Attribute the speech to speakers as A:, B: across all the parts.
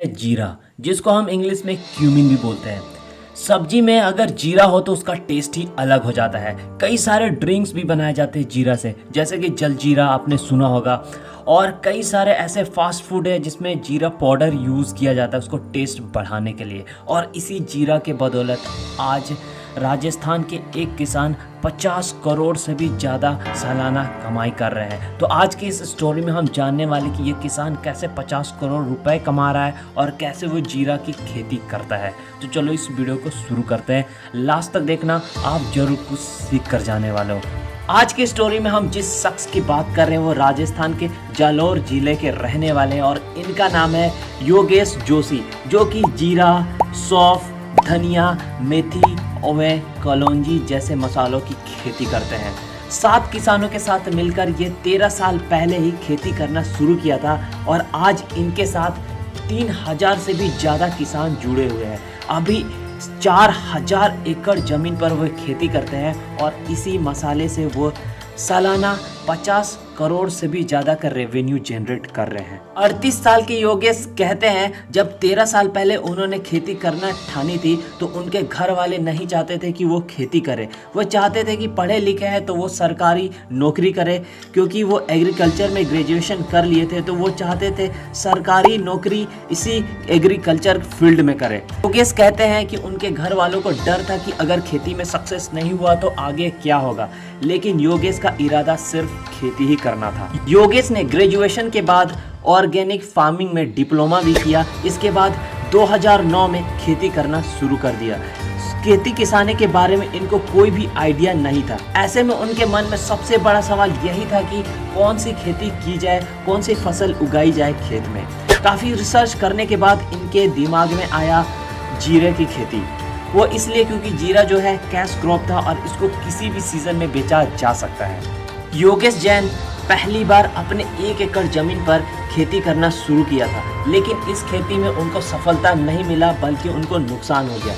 A: जीरा, जिसको हम इंग्लिश में क्यूमिन भी बोलते हैं। सब्जी में अगर जीरा हो तो उसका टेस्ट ही अलग हो जाता है। कई सारे ड्रिंक्स भी बनाए जाते हैं जीरा से, जैसे कि जलजीरा आपने सुना होगा। और कई सारे ऐसे फास्ट फूड है जिसमें जीरा पाउडर यूज़ किया जाता है उसको टेस्ट बढ़ाने के लिए। और इसी जीरा के बदौलत आज राजस्थान के एक किसान 50 करोड़ से भी ज़्यादा सालाना कमाई कर रहे हैं। तो आज की इस स्टोरी में हम जानने वाले कि ये किसान कैसे 50 करोड़ रुपए कमा रहा है और कैसे वो जीरा की खेती करता है। तो चलो इस वीडियो को शुरू करते हैं, लास्ट तक देखना, आप जरूर कुछ सीख कर जाने वाले हो। आज की स्टोरी में हम जिस शख्स की बात कर रहे हैं वो राजस्थान के जालौर जिले के रहने वाले हैं और इनका नाम है योगेश जोशी, जो कि जीरा, सौंफ, धनिया, मेथी, ओवे, कलौंजी जैसे मसालों की खेती करते हैं। 7 किसानों के साथ मिलकर ये 13 साल पहले ही खेती करना शुरू किया था और आज इनके साथ 3000 से भी ज़्यादा किसान जुड़े हुए हैं। अभी 4000 एकड़ ज़मीन पर वो खेती करते हैं और इसी मसाले से वो सालाना 50 करोड़ से भी ज़्यादा का रेवेन्यू जनरेट कर रहे हैं। 38 साल के योगेश कहते हैं जब 13 साल पहले उन्होंने खेती करना ठानी थी तो उनके घर वाले नहीं चाहते थे कि वो खेती करे। वो चाहते थे कि पढ़े लिखे हैं तो वो सरकारी नौकरी करे, क्योंकि वो एग्रीकल्चर में ग्रेजुएशन कर लिए थे तो वो चाहते थे सरकारी नौकरी इसी एग्रीकल्चर फील्ड में करे। योगेश कहते हैं कि उनके घर वालों को डर था कि अगर खेती में सक्सेस नहीं हुआ तो आगे क्या होगा, लेकिन योगेश का इरादा सिर्फ खेती ही करना था। योगेश ने ग्रेजुएशन के बाद ऑर्गेनिक फार्मिंग में डिप्लोमा भी किया। इसके बाद 2009 में खेती करना शुरू कर दिया। खेती किसानी के बारे में इनको कोई भी आइडिया नहीं था। ऐसे में उनके मन में सबसे बड़ा सवाल यही था कि कौन सी खेती की जाए, कौन सी फसल उगाई जाए खेत में। काफ़ी रिसर्च करने के बाद इनके दिमाग में आया जीरे की खेती। वो इसलिए क्योंकि जीरा जो है कैश क्रॉप था और इसको किसी भी सीजन में बेचा जा सकता है। योगेश जैन पहली बार अपने 1 एकड़ जमीन पर खेती करना शुरू किया था, लेकिन इस खेती में उनको सफलता नहीं मिला बल्कि उनको नुकसान हो गया।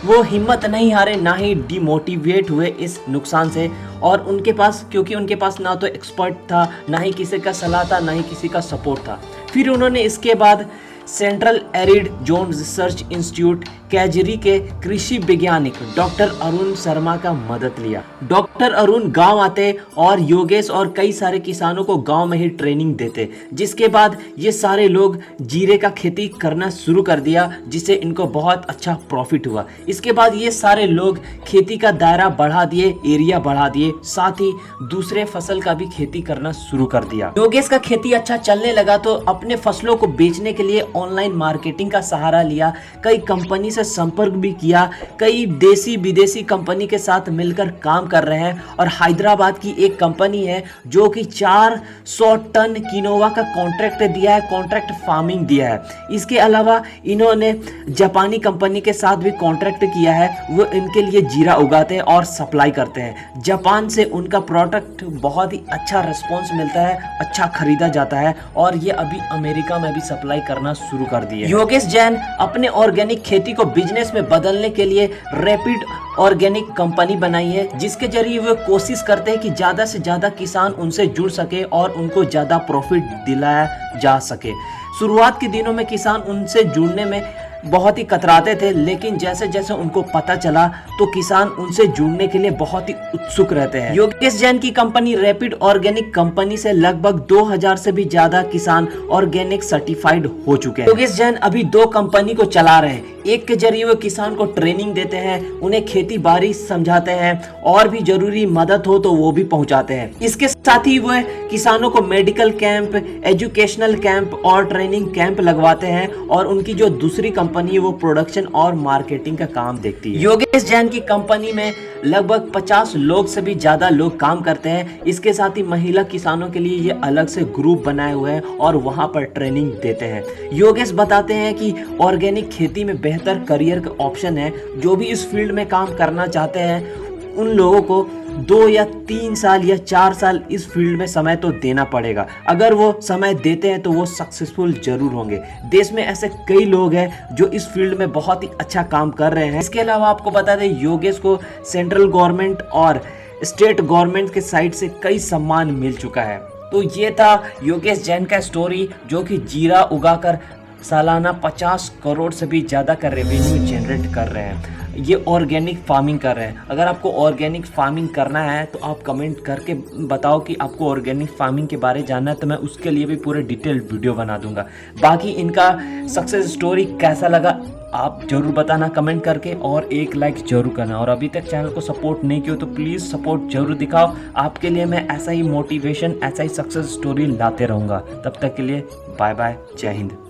A: वो हिम्मत नहीं हारे, ना ही डिमोटिवेट हुए इस नुकसान से। और उनके पास, क्योंकि उनके पास ना तो एक्सपर्ट था, ना ही किसी का सलाह था, ना ही किसी का सपोर्ट था, फिर उन्होंने इसके बाद central arid zone research institute कैजरी के कृषि वैज्ञानिक डॉक्टर अरुण शर्मा का मदद लिया। डॉक्टर अरुण गांव आते और योगेश और कई सारे किसानों को गांव में ही ट्रेनिंग देते, जिसके बाद ये सारे लोग जीरे का खेती करना शुरू कर दिया, जिससे इनको बहुत अच्छा प्रॉफिट हुआ। इसके बाद ये सारे लोग खेती का दायरा बढ़ा दिए, एरिया बढ़ा दिए, साथ ही दूसरे फसल का भी खेती करना शुरू कर दिया। योगेश का खेती अच्छा चलने लगा तो अपने फसलों को बेचने के लिए ऑनलाइन मार्केटिंग का सहारा लिया। कई कंपनी से संपर्क भी किया, कई देसी विदेशी कंपनी के साथ मिलकर काम कर रहे हैं। और हैदराबाद की एक कंपनी है जो कि 400 टन किनोवा का कॉन्ट्रैक्ट दिया है, कॉन्ट्रैक्ट फार्मिंग दिया है। इसके अलावा इन्होंने जापानी कंपनी के साथ भी कॉन्ट्रैक्ट किया है, वो इनके लिए जीरा उगाते हैं और सप्लाई करते हैं। जापान से उनका प्रोडक्ट बहुत ही अच्छा रिस्पॉन्स मिलता है, अच्छा खरीदा जाता है और ये अभी अमेरिका में भी सप्लाई करना शुरू कर दिए। योगेश जैन अपने ऑर्गेनिक खेती को बिजनेस में बदलने के लिए रैपिड ऑर्गेनिक कंपनी बनाई है, जिसके जरिए वे कोशिश करते हैं कि ज़्यादा से ज़्यादा किसान उनसे जुड़ सके और उनको ज़्यादा प्रॉफिट दिलाया जा सके। शुरुआत के दिनों में किसान उनसे जुड़ने में बहुत ही कतराते थे, लेकिन जैसे जैसे उनको पता चला तो किसान उनसे जुड़ने के लिए बहुत ही उत्सुक रहते हैं। योगेश जैन की कंपनी रैपिड ऑर्गेनिक कंपनी से लगभग 2000 से भी ज्यादा किसान ऑर्गेनिक सर्टिफाइड हो चुके हैं। योगेश जैन अभी 2 कंपनी को चला रहे हैं। एक के जरिए वो किसान को ट्रेनिंग देते हैं, उन्हें खेती बाड़ी समझाते हैं और भी जरूरी मदद हो तो वो भी पहुंचाते हैं। इसके साथ ही वह किसानों को मेडिकल कैंप, एजुकेशनल कैंप और ट्रेनिंग कैंप लगवाते हैं और उनकी जो दूसरी कंपनी है वो प्रोडक्शन और मार्केटिंग का काम देखती है। योगेश जैन की कंपनी में लगभग 50 लोग से भी ज्यादा लोग काम करते हैं। इसके साथ ही महिला किसानों के लिए ये अलग से ग्रुप बनाए हुए हैं और वहां पर ट्रेनिंग देते हैं। योगेश बताते हैं कि ऑर्गेनिक खेती में बेहतर करियर का ऑप्शन है। जो भी इस फील्ड में काम करना चाहते हैं उन लोगों को 2 या 3 साल या 4 साल इस फील्ड में समय तो देना पड़ेगा। अगर वो समय देते हैं तो वो सक्सेसफुल जरूर होंगे। देश में ऐसे कई लोग हैं जो इस फील्ड में बहुत ही अच्छा काम कर रहे हैं। इसके अलावा आपको बता दें, योगेश को सेंट्रल गवर्नमेंट और स्टेट गवर्नमेंट के साइड से कई सम्मान मिल चुका है। तो ये था योगेश जैन का स्टोरी, जो कि जीरा उगाकर सालाना 50 करोड़ से भी ज़्यादा का रेवेन्यू जनरेट कर रहे हैं। ये ऑर्गेनिक फार्मिंग कर रहे हैं। अगर आपको ऑर्गेनिक फार्मिंग करना है तो आप कमेंट करके बताओ कि आपको ऑर्गेनिक फार्मिंग के बारे जानना है, तो मैं उसके लिए भी पूरे डिटेल्ड वीडियो बना दूंगा। बाकी इनका सक्सेस स्टोरी कैसा लगा आप जरूर बताना कमेंट करके, और एक लाइक जरूर करना। और अभी तक चैनल को सपोर्ट नहीं किया तो प्लीज़ सपोर्ट जरूर दिखाओ। आपके लिए मैं ऐसा ही मोटिवेशन, ऐसा ही सक्सेस स्टोरी लाते रहूँगा। तब तक के लिए बाय बाय, जय हिंद।